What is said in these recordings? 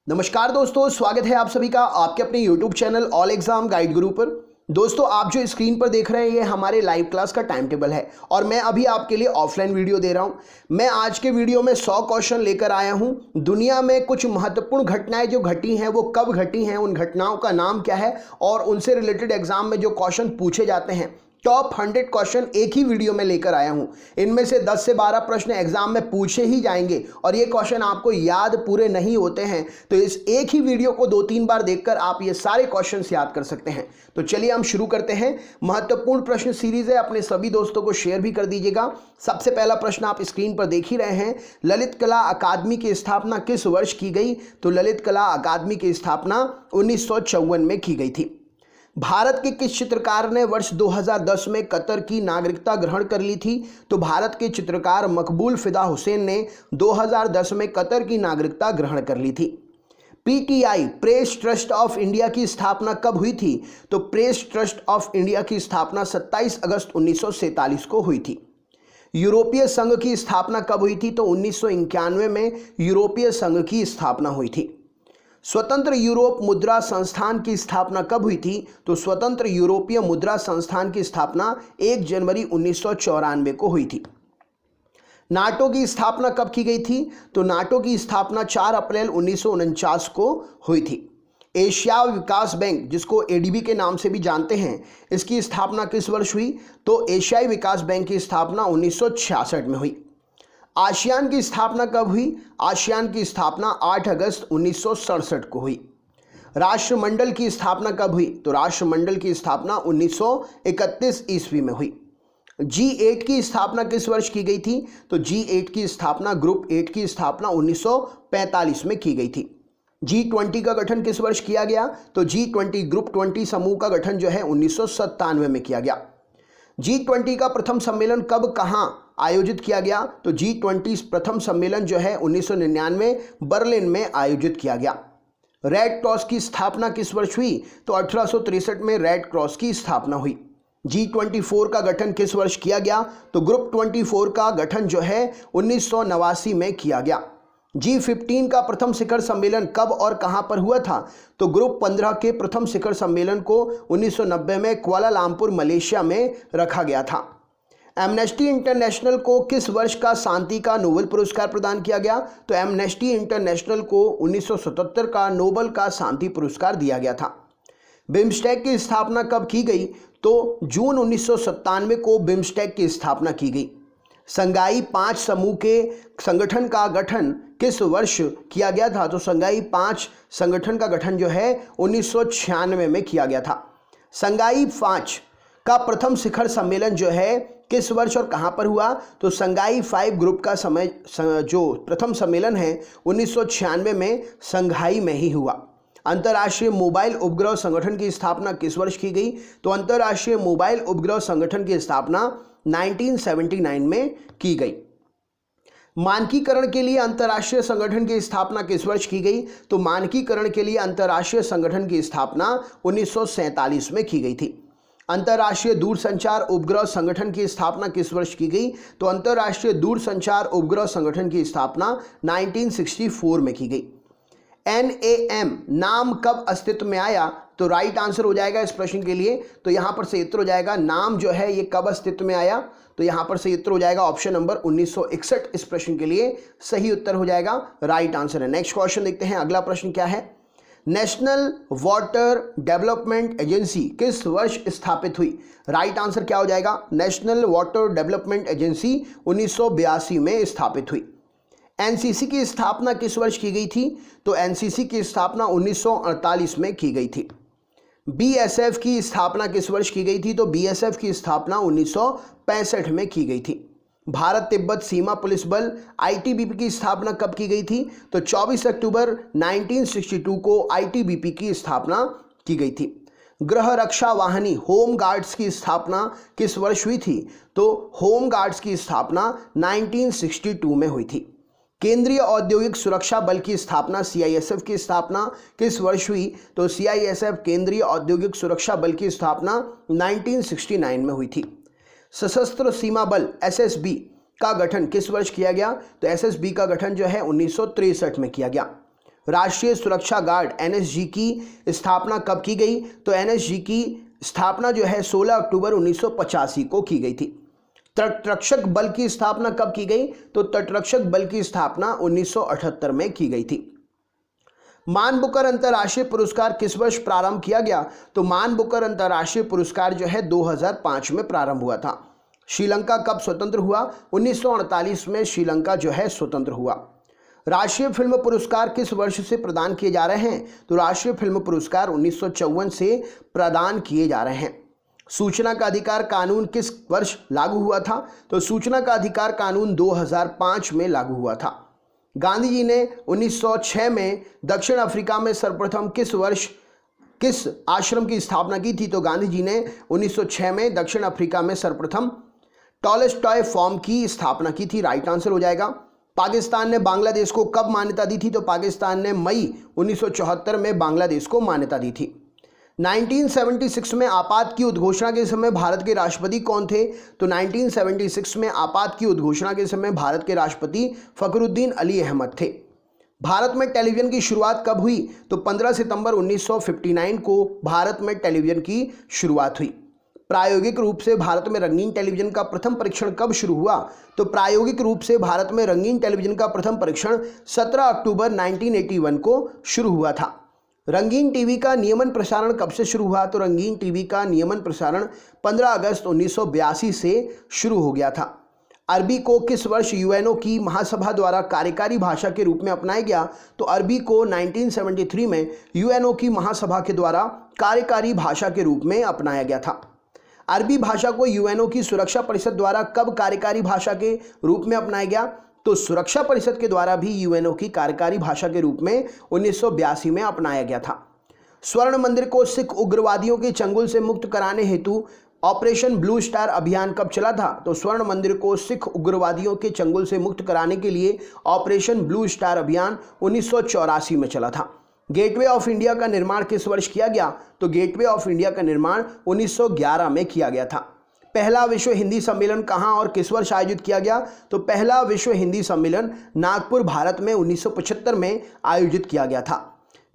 नमस्कार दोस्तों, स्वागत है आप सभी का आपके अपने YouTube channel all exam guide गुरु पर। दोस्तों, आप जो स्क्रीन पर देख रहे हैं ये हमारे लाइव क्लास का टाइम टेबल है और मैं अभी आपके लिए ऑफलाइन वीडियो दे रहा हूं। मैं आज के वीडियो में 100 क्वेश्चन लेकर आया हूं। दुनिया में कुछ महत्वपूर्ण घटनाएं जो घटी हैं वो कब घटी हैं, उन घटनाओं का नाम क्या है और उनसे रिलेटेड एग्जाम में जो क्वेश्चन पूछे जाते हैं, टॉप 100 क्वेश्चन एक ही वीडियो में लेकर आया हूं। इनमें से 10 से 12 प्रश्न एग्जाम में पूछे ही जाएंगे और ये क्वेश्चन आपको याद पूरे नहीं होते हैं, तो इस एक ही वीडियो को 2-3 बार देखकर आप ये सारे क्वेश्चंस याद कर सकते हैं। तो चलिए हम शुरू करते हैं। महत्वपूर्ण प्रश्न सीरीज है, अपने सभी दोस्तों को शेयर भी कर दीजिएगा। सबसे पहला प्रश्न आप स्क्रीन पर देख ही रहे हैं, ललित कला अकादमी की स्थापना किस वर्ष की गई? तो ललित कला अकादमी की स्थापना 1954 में की गई थी। भारत के किस चित्रकार ने वर्ष 2010 में कतर की नागरिकता ग्रहण कर ली थी? तो भारत के चित्रकार मकबूल फिदा हुसैन ने 2010 में कतर की नागरिकता ग्रहण कर ली थी। PTI press trust of India की स्थापना कब हुई थी? तो प्रेस ट्रस्ट ऑफ इंडिया की स्थापना 27 अगस्त 1947 को हुई थी। यूरोपीय संघ की स्थापना कब हुई थी? तो 1991 में यूरोपीय संघ की स्थापना हुई थी। स्वतंत्र यूरोप मुद्रा संस्थान की स्थापना कब हुई थी? तो स्वतंत्र यूरोपीय मुद्रा संस्थान की स्थापना 1 जनवरी 1994 को हुई थी। नाटो की स्थापना कब की गई थी? तो नाटो की स्थापना 4 अप्रैल 1949 को हुई थी। एशिया विकास बैंक, जिसको एडीबी के नाम से भी जानते हैं, इसकी स्थापना किस वर्ष हुई? तो एशियाई विकास बैंक की स्थापना 1966 में हुई। आसियान की स्थापना कब हुई? आसियान की स्थापना 8 अगस्त 1967 को हुई। राष्ट्रमंडल की स्थापना कब हुई? तो राष्ट्रमंडल की स्थापना 1931 ईस्वी में हुई। G8 की स्थापना किस वर्ष की गई थी? तो G8 की स्थापना, ग्रुप 8 की स्थापना 1945 में की गई थी। G20 का गठन किस वर्ष किया गया? तो G20 ग्रुप 20 समूह का गठन जो है 1997 में किया गया। G20 का प्रथम सम्मेलन कब कहां आयोजित किया गया? तो G20 प्रथम सम्मेलन जो है 1999 बर्लिन में आयोजित किया गया। रेड क्रॉस की स्थापना किस वर्ष हुई? तो 1863 में रेड क्रॉस की स्थापना हुई। G24 का गठन किस वर्ष किया गया? तो ग्रुप 24 का गठन जो है 1989 में किया गया। G15 का प्रथम शिखर सम्मेलन कब और कहां पर हुआ था? तो ग्रुप 15 के प्रथम शिखर सम्मेलन को 1990 में कुआलालंपुर मलेशिया में रखा गया था। एमनेस्टी इंटरनेशनल को किस वर्ष का शांति का नोबेल पुरस्कार प्रदान किया गया? तो एमनेस्टी इंटरनेशनल को 1977 का नोबेल का शांति पुरस्कार दिया गया था। बिम्स्टेक की स्थापना कब की गई? तो जून 1997 को बिम्स्टेक की स्थापना की गई। संघाई 5 समूह के संगठन का गठन किस वर्ष किया गया था? तो संघाई 5 संगठन का गठन जो है 1996 में किया गया था। संघाई 5 का प्रथम शिखर सम्मेलन जो है किस वर्ष और कहां पर हुआ? तो संघाई 5 ग्रुप का जो प्रथम सम्मेलन है 1996 में संघाई में ही हुआ। अंतर्राष्ट्रीय मोबाइल उपग्रह संगठन की स्थापना किस वर्ष की गई? तो अंतर्राष्ट्रीय मोबाइल उपग्रह संगठन की स्थापना 1979 में की गई। मानकीकरण के लिए अंतर्राष्ट्रीय संगठन की स्थापना किस वर्ष की गई? तो मानकीकरण के लिए अंतर्राष्ट्रीय संगठन की स्थापना 1947 में की गई थी। अंतर्राष्ट्रीय दूरसंचार उपग्रह संगठन की स्थापना किस वर्ष की गई? तो अंतर्राष्ट्रीय दूरसंचार उपग्रह संगठन की स्थापना 1964 में की गई। NAM नाम कब अस्तित्व में आया? तो राइट आंसर हो जाएगा इस प्रश्न के लिए, तो यहां पर से उत्तर हो जाएगा नाम जो है ये कब अस्तित्व में आया? तो यहां पर से उत्तर हो जाएगा ऑप्शन नंबर 1961 इस प्रश्न के लिए सही उत्तर हो जाएगा, राइट आंसर है। नेक्स्ट क्वेश्चन देखते हैं, अगला प्रश्न क्या है। नेशनल वाटर डेवलपमेंट एजेंसी किस वर्ष स्थापित हुई? राइट आंसर क्या हो जाएगा? नेशनल वाटर डेवलपमेंट एजेंसी 1982 में स्थापित हुई। एनसीसी की स्थापना किस वर्ष की गई थी? तो एनसीसी की स्थापना 1948 में की गई थी। बीएसएफ की स्थापना किस वर्ष की गई थी? तो बीएसएफ की स्थापना 1965 में की गई थी। भारत तिब्बत सीमा पुलिस बल आईटीबीपी की स्थापना कब की गई थी? तो 24 अक्टूबर 1962 को आईटीबीपी की स्थापना की गई थी। गृह रक्षा वाहिनी होम गार्ड्स की स्थापना किस वर्ष हुई थी? तो होम गार्ड्स की स्थापना 1962 में हुई थी। केंद्रीय औद्योगिक सुरक्षा बल की स्थापना सीआईएसएफ की स्थापना किस वर्ष हुई? तो सीआईएसएफ केंद्रीय औद्योगिक सुरक्षा बल की स्थापना 1969 में हुई थी। सशस्त्र सीमा बल एसएसबी का गठन किस वर्ष किया गया? तो एसएसबी का गठन जो है 1963 में किया गया। राष्ट्रीय सुरक्षा गार्ड एनएसजी की स्थापना कब की गई? तो एनएसजी की स्थापना जो है 16 अक्टूबर 1985 को की गई थी। तटरक्षक बल की स्थापना कब की गई? तो तटरक्षक बल की स्थापना 1978 में की गई थी। मान बुकर अंतर्राष्ट्रीय पुरस्कार किस वर्ष प्रारंभ किया गया? तो मान बुकर अंतर्राष्ट्रीय पुरस्कार जो है 2005 में प्रारंभ हुआ था। श्रीलंका कब स्वतंत्र हुआ? 1948 में श्रीलंका जो है स्वतंत्र हुआ। राष्ट्रीय फिल्म पुरस्कार किस वर्ष से प्रदान किए जा रहे हैं? तो राष्ट्रीय फिल्म पुरस्कार 1954 से प्रदान किए जा रहे हैं। सूचना का अधिकार कानून किस वर्ष लागू हुआ था? तो सूचना का अधिकार कानून 2005 में लागू हुआ था। गांधी जी ने 1906 में दक्षिण अफ्रीका में सर्वप्रथम किस आश्रम की स्थापना की थी? तो गांधी जी ने 1906 में दक्षिण अफ्रीका में सर्वप्रथम टॉलस्टॉय फॉर्म की स्थापना की थी। राइट आंसर हो जाएगा। पाकिस्तान ने बांग्लादेश को कब मान्यता दी थी? तो पाकिस्तान ने मई 1974 में बांग्लादेश को मान्यता दी थी। 1976 में आपात की उद्घोषणा के समय भारत के राष्ट्रपति कौन थे? तो 1976 में आपात की उद्घोषणा के समय भारत के राष्ट्रपति फखरुद्दीन अली अहमद थे। भारत में टेलीविजन की शुरुआत कब हुई? तो 15 सितंबर 1959 को भारत में टेलीविजन की शुरुआत हुई। प्रायोगिक रूप से भारत में रंगीन टेलीविजन का प्रथम परीक्षण कब शुरू हुआ? तो प्रायोगिक रूप से भारत में रंगीन टेलीविजन का प्रथम परीक्षण 17 अक्टूबर 1981 को शुरू हुआ था। रंगीन टीवी का नियमन प्रसारण कब से शुरू हुआ? तो रंगीन टीवी का नियमन प्रसारण 15 अगस्त 1982 से शुरू हो गया था। अरबी को किस वर्ष यूएनओ की महासभा द्वारा कार्यकारी भाषा के रूप में अपनाया गया? तो अरबी को 1973 में यूएनओ की महासभा के द्वारा कार्यकारी भाषा के रूप में अपनाया गया था। अरबी भाषा को यूएनओ की सुरक्षा परिषद द्वारा कब कार्यकारी भाषा के रूप में अपनाया गया? तो सुरक्षा परिषद के द्वारा भी यूएनओ की कार्यकारी भाषा के रूप में 1982 में अपनाया गया था। स्वर्ण मंदिर को सिख उग्रवादियों के चंगुल से मुक्त कराने हेतु ऑपरेशन ब्लू स्टार अभियान कब चला था? तो स्वर्ण मंदिर को सिख उग्रवादियों के चंगुल से मुक्त कराने के लिए ऑपरेशन ब्लू स्टार अभियान 1984 में चला था। गेटवे ऑफ इंडिया का निर्माण किस वर्ष किया गया? तो गेटवे ऑफ इंडिया का निर्माण 1911 में किया गया था। पहला विश्व हिंदी सम्मेलन कहां और किस वर्ष आयोजित किया गया? तो पहला विश्व हिंदी सम्मेलन नागपुर, भारत में 1975 में आयोजित किया गया था।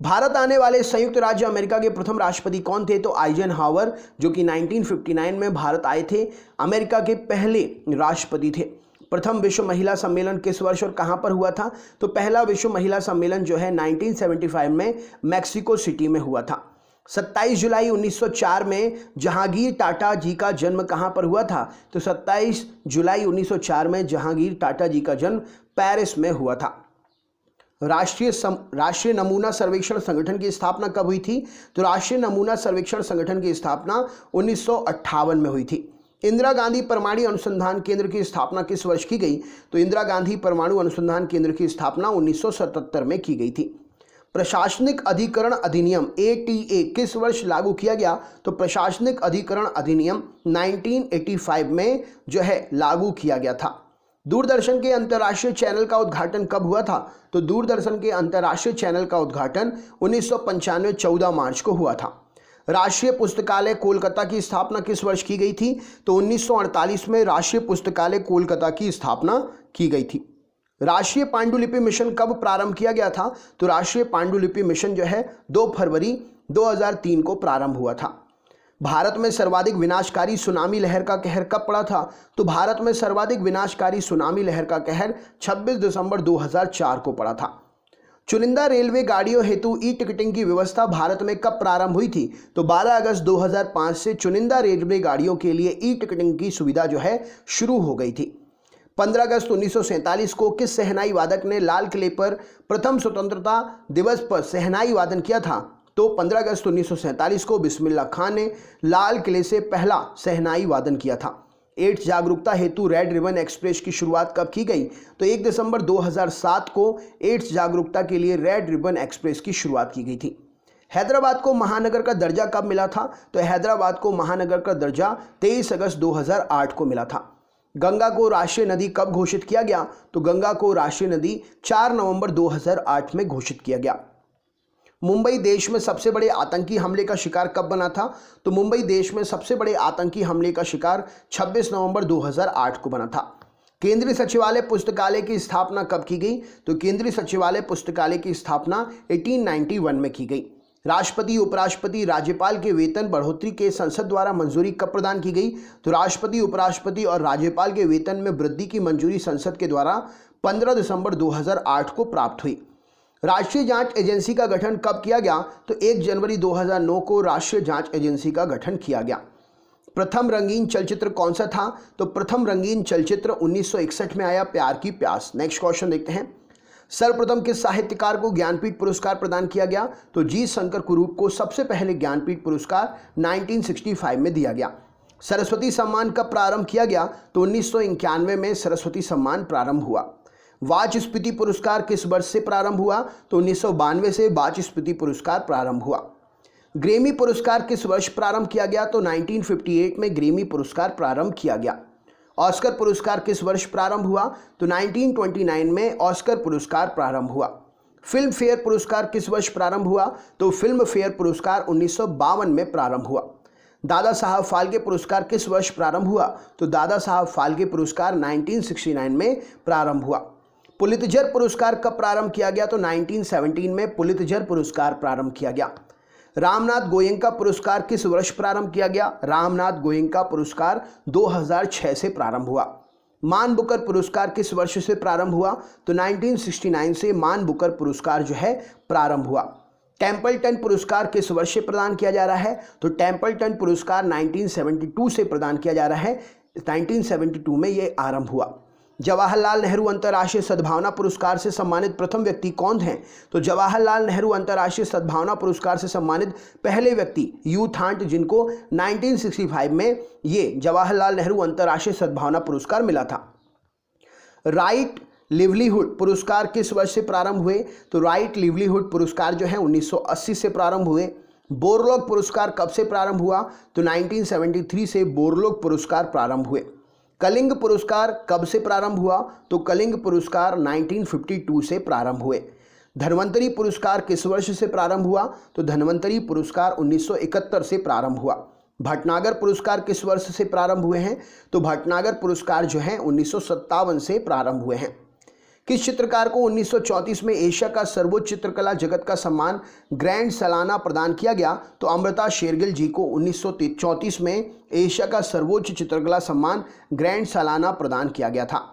भारत आने वाले संयुक्त राज्य अमेरिका के प्रथम राष्ट्रपति कौन थे? तो आइजनहावर, जो कि 1959 में भारत आए थे, अमेरिका के पहले राष्ट्रपति थे। प्रथम विश्व महिला सम्मेलन किस वर्ष और कहां पर हुआ था? तो पहला विश्व महिला सम्मेलन जो है 1975 में मैक्सिको सिटी में हुआ था। 27 जुलाई 1904 में जहांगीर टाटा जी का जन्म कहां पर हुआ था? तो 27 जुलाई 1904 में जहांगीर टाटा जी का जन्म पेरिस में हुआ था। राष्ट्रीय नमूना सर्वेक्षण संगठन की स्थापना कब हुई थी? तो राष्ट्रीय नमूना सर्वेक्षण संगठन की स्थापना 1958 में हुई थी। इंदिरा गांधी परमाणु अनुसंधान केंद्र की स्थापना किस वर्ष की गई? तो इंदिरा गांधी परमाणु अनुसंधान केंद्र की स्थापना 1977 में की गई थी। प्रशासनिक अधिकरण अधिनियम ATA किस वर्ष लागू किया गया? तो प्रशासनिक अधिकरण अधिनियम 1985 में जो है लागू किया गया था। दूरदर्शन के अंतर्राष्ट्रीय चैनल का उद्घाटन कब हुआ था? तो दूरदर्शन के अंतर्राष्ट्रीय चैनल का उद्घाटन 1995 14 मार्च को हुआ था। राष्ट्रीय पुस्तकालय कोलकाता की स्थापना किस वर्ष की गई थी? तो 1948 में राष्ट्रीय पुस्तकालय कोलकाता की स्थापना की गई थी। राष्ट्रीय पांडुलिपि मिशन कब प्रारंभ किया गया था? तो राष्ट्रीय पांडुलिपि मिशन जो है 2 फरवरी 2003 को प्रारंभ हुआ था। भारत में सर्वाधिक विनाशकारी सुनामी लहर का कहर कब पड़ा था? तो भारत में सर्वाधिक विनाशकारी सुनामी लहर का कहर 26 दिसंबर 2004 को पड़ा था। चुनिंदा रेलवे गाड़ियों हेतु ई टिकटिंग की व्यवस्था भारत में कब प्रारंभ हुई थी? तो 12 अगस्त 2005 से चुनिंदा रेलवे गाड़ियों के लिए ई टिकटिंग की सुविधा जो है शुरू हो गई थी। 15 अगस्त 1947 को किस शहनाई वादक ने लाल किले पर प्रथम स्वतंत्रता दिवस पर शहनाई वादन किया था? तो 15 अगस्त 1947 को बिस्मिल्लाह खान ने लाल किले से पहला शहनाई वादन किया था। एड्स जागरूकता हेतु रेड रिबन एक्सप्रेस की शुरुआत कब की गई? तो 1 दिसंबर 2007 को एड्स जागरूकता के लिए रेड रिबन एक्सप्रेस की शुरुआत की गई थी। हैदराबाद को महानगर का दर्जा कब मिला था? तो हैदराबाद को महानगर का दर्जा 23 अगस्त 2008 को मिला था। गंगा को राष्ट्रीय नदी कब घोषित किया गया? तो गंगा को राष्ट्रीय नदी 4 नवंबर 2008 में घोषित किया गया। मुंबई देश में सबसे बड़े आतंकी हमले का शिकार कब बना था? तो मुंबई देश में सबसे बड़े आतंकी हमले का शिकार 26 नवंबर 2008 को बना था। केंद्रीय सचिवालय पुस्तकालय की स्थापना कब की गई? तो केंद्रीय सचिवालय पुस्तकालय की स्थापना 1891 में की गई। राष्ट्रपति, उपराष्ट्रपति, राज्यपाल के वेतन बढ़ोतरी के संसद द्वारा मंजूरी कब प्रदान की गई? तो राष्ट्रपति, उपराष्ट्रपति और राज्यपाल के वेतन में वृद्धि की मंजूरी संसद के द्वारा 15 दिसंबर 2008 को प्राप्त हुई। राष्ट्रीय जांच एजेंसी का गठन कब किया गया? तो 1 जनवरी 2009 को राष्ट्रीय जांच एजेंसी का गठन किया गया। प्रथम रंगीन चलचित्र कौन सा था? तो प्रथम रंगीन चलचित्र 1961 में आया, प्यार की प्यास। नेक्स्ट क्वेश्चन देखते हैं। सर्वप्रथम किस साहित्यकार को ज्ञानपीठ पुरस्कार प्रदान किया गया? तो जी शंकर कुरूप को सबसे पहले ज्ञानपीठ पुरस्कार 1965 में दिया गया। सरस्वती सम्मान कब प्रारंभ किया गया? तो 1991 में सरस्वती सम्मान प्रारंभ हुआ। वाचस्पति पुरस्कार किस वर्ष से प्रारंभ हुआ? तो 1992 से वाचस्पति पुरस्कार प्रारंभ हुआ। ग्रैमी पुरस्कार किस वर्ष प्रारंभ किया गया? तो 1958 में ग्रैमी पुरस्कार प्रारंभ किया गया। ऑस्कर पुरस्कार किस वर्ष प्रारंभ हुआ? तो 1929 में ऑस्कर पुरस्कार प्रारंभ हुआ। फिल्म फेयर पुरस्कार किस वर्ष प्रारंभ हुआ? तो फिल्म फेयर पुरस्कार 1952 में प्रारंभ हुआ। दादा साहब फाल्के पुरस्कार किस वर्ष प्रारंभ हुआ? तो दादा साहब फाल्के पुरस्कार 1969 में प्रारंभ हुआ। पुलित्जर पुरस्कार कब प्रारंभ किया गया? तो 1917 में पुलित्जर पुरस्कार प्रारंभ किया गया। रामनाथ गोयनका पुरस्कार किस वर्ष प्रारंभ किया गया? रामनाथ गोयनका पुरस्कार 2006 से प्रारंभ हुआ। मान बुकर पुरस्कार किस वर्ष से प्रारंभ हुआ? तो 1969 से मान बुकर पुरस्कार जो है प्रारंभ हुआ। टेम्पल्टन पुरस्कार किस वर्ष से प्रदान किया जा रहा है? तो टेम्पल्टन पुरस्कार 1972 से प्रदान किया जा रहा है। 1972 में ये आरंभ हुआ। जवाहरलाल नेहरू अंतर्राष्ट्रीय सद्भावना पुरस्कार से सम्मानित प्रथम व्यक्ति कौन हैं? तो जवाहरलाल नेहरू अंतर्राष्ट्रीय सद्भावना पुरस्कार से सम्मानित पहले व्यक्ति यू थांट, जिनको 1965 में ये जवाहरलाल नेहरू अंतर्राष्ट्रीय सद्भावना पुरस्कार मिला था। राइट लिवलीहुड पुरस्कार किस वर्ष से प्रारंभ हुए? तो राइट लिवलीहुड पुरस्कार जो है 1980 से प्रारंभ हुए। बोरलॉग पुरस्कार कब से प्रारंभ हुआ? तो 1973 से बोरलॉग पुरस्कार प्रारंभ हुए। कलिंग पुरस्कार कब से प्रारंभ हुआ? तो कलिंग पुरस्कार 1952 से प्रारंभ हुए। धन्वंतरी पुरस्कार किस वर्ष से प्रारंभ हुआ? तो धन्वंतरी पुरस्कार 1971 से प्रारंभ हुआ। भटनागर पुरस्कार किस वर्ष से प्रारंभ हुए हैं? तो भटनागर पुरस्कार जो है 1957 से प्रारंभ हुए हैं। किस चित्रकार को 1934 में एशिया का सर्वोच्च चित्रकला जगत का सम्मान ग्रैंड सलाना प्रदान किया गया? तो अमृता शेरगिल जी को 1934 में एशिया का सर्वोच्च चित्रकला सम्मान ग्रैंड सलाना प्रदान किया गया था।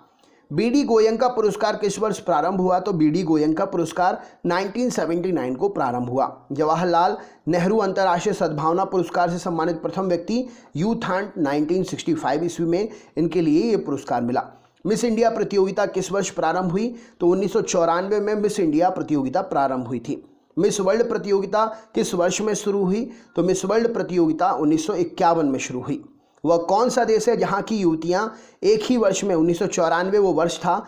बीडी गोयनका पुरस्कार किस वर्ष प्रारंभ हुआ? तो बीडी गोयनका पुरस्कार 1979 को प्रारंभ हुआ। जवाहरलाल नेहरू अंतर्राष्ट्रीय सद्भावना पुरस्कार से सम्मानित प्रथम व्यक्ति यू थांट 1965 ईस्वी में इनके लिए ये पुरस्कार मिला। मिस इंडिया प्रतियोगिता किस वर्ष प्रारंभ हुई? तो 1994 में मिस इंडिया प्रतियोगिता प्रारंभ हुई थी। मिस वर्ल्ड प्रतियोगिता किस वर्ष में शुरू हुई? तो मिस वर्ल्ड प्रतियोगिता 1951 में शुरू हुई। वह कौन सा देश है जहां की युवतियां एक ही वर्ष में 1994 वो वर्ष था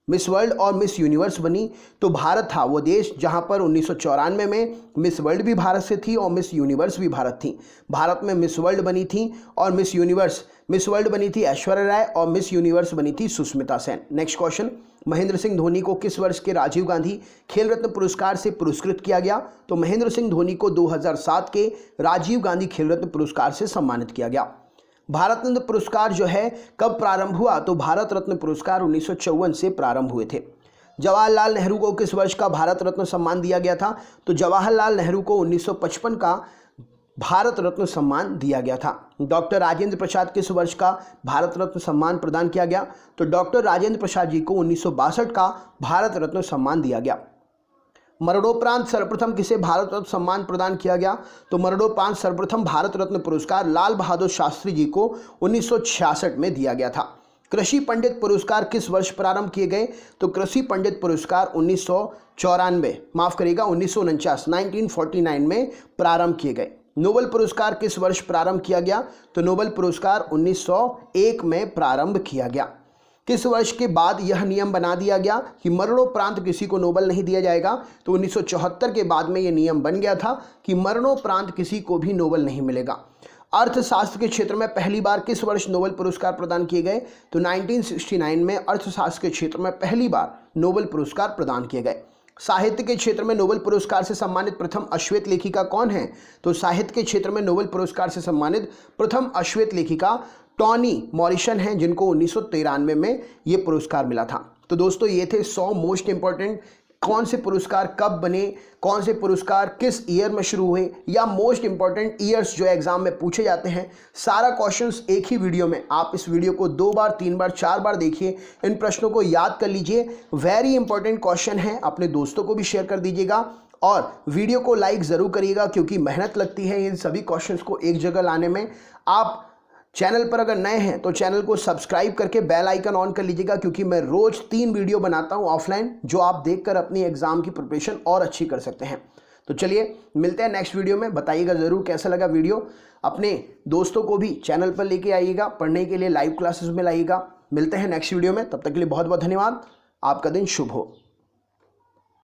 मिस वर्ल्ड और मिस यूनिवर्स बनी? तो भारत था वो देश जहां पर 1994 में मिस वर्ल्ड भी भारत से थी और मिस यूनिवर्स भी भारत थी। भारत में मिस वर्ल्ड बनी थी और मिस वर्ल्ड बनी थी ऐश्वर्या राय और मिस यूनिवर्स बनी थी सुष्मिता सेन। नेक्स्ट क्वेश्चन, महेंद्र सिंह धोनी को किस वर्ष के राजीव गांधी खेल रत्न पुरस्कार से पुरस्कृत किया गया? तो महेंद्र सिंह धोनी को 2007 के राजीव गांधी खेल रत्न पुरस्कार से सम्मानित किया गया। भारत रत्न पुरस्कार जो है कब प्रारंभ हुआ? तो भारत रत्न पुरस्कार 1954 से प्रारंभ हुए थे। जवाहरलाल नेहरू को किस वर्ष का भारत रत्न सम्मान दिया गया था? तो जवाहरलाल नेहरू को 1955 का भारत रत्न सम्मान दिया गया था। डॉक्टर राजेंद्र प्रसाद किस वर्ष का भारत रत्न सम्मान प्रदान किया गया? तो डॉक्टर राजेंद्र प्रसाद जी को 1962 का भारत रत्न सम्मान दिया गया। मरणोपरांत सर्वप्रथम किसे भारत रत्न सम्मान प्रदान किया गया? तो मरणोपरांत सर्वप्रथम भारत रत्न पुरस्कार लाल बहादुर शास्त्री जी को 1966 में दिया गया था। कृषि पंडित पुरस्कार किस वर्ष प्रारंभ किए गए? तो कृषि पंडित पुरस्कार 1949 में प्रारंभ किए गए। नोबेल पुरस्कार किस वर्ष प्रारंभ किया गया? तो नोबेल पुरस्कार 1901 में प्रारंभ किया गया। किस वर्ष के बाद यह नियम बना दिया गया कि मरणोपरांत किसी को नोबेल नहीं दिया जाएगा? तो 1974 के बाद में यह नियम बन गया था कि मरणोपरांत किसी को भी नोबेल नहीं मिलेगा। अर्थशास्त्र के क्षेत्र में पहली बार किस वर्ष नोबेल पुरस्कार प्रदान किए गए? तो 1969 में अर्थशास्त्र के क्षेत्र में पहली बार नोबेल पुरस्कार प्रदान किए गए। साहित्य के क्षेत्र में नोबेल पुरस्कार से सम्मानित प्रथम अश्वेत लेखिका कौन है? तो साहित्य के क्षेत्र में नोबेल पुरस्कार से सम्मानित प्रथम अश्वेत लेखिका टॉनी मॉरिसन हैं जिनको 1993 में ये पुरस्कार मिला था। तो दोस्तों ये थे 100 मोस्ट इंपॉर्टेंट कौन से पुरस्कार कब बने, कौन से पुरस्कार किस ईयर में शुरू हुए, या मोस्ट इंपॉर्टेंट ईयर्स जो एग्जाम में पूछे जाते हैं। सारा क्वेश्चंस एक ही वीडियो में। आप इस वीडियो को 2 बार 3 बार 4 बार देखिए, इन प्रश्नों को याद कर लीजिए। वेरी इंपॉर्टेंट क्वेश्चन है, अपने दोस्तों को भी शेयर कर दीजिएगा और वीडियो को लाइक ज़रूर करिएगा क्योंकि मेहनत लगती है इन सभी क्वेश्चंस को एक जगह लाने में। आप चैनल पर अगर नए हैं तो चैनल को सब्सक्राइब करके बेल आइकन ऑन कर लीजिएगा क्योंकि मैं रोज़ 3 वीडियो बनाता हूं ऑफलाइन जो आप देखकर अपनी एग्ज़ाम की प्रिपरेशन और अच्छी कर सकते हैं। तो चलिए मिलते हैं नेक्स्ट वीडियो में। बताइएगा ज़रूर कैसा लगा वीडियो। अपने दोस्तों को भी चैनल पर लेके आइएगा, पढ़ने के लिए लाइव क्लासेस में लाइएगा। मिलते हैं नेक्स्ट वीडियो में, तब तक के लिए बहुत बहुत धन्यवाद। आपका दिन शुभ हो।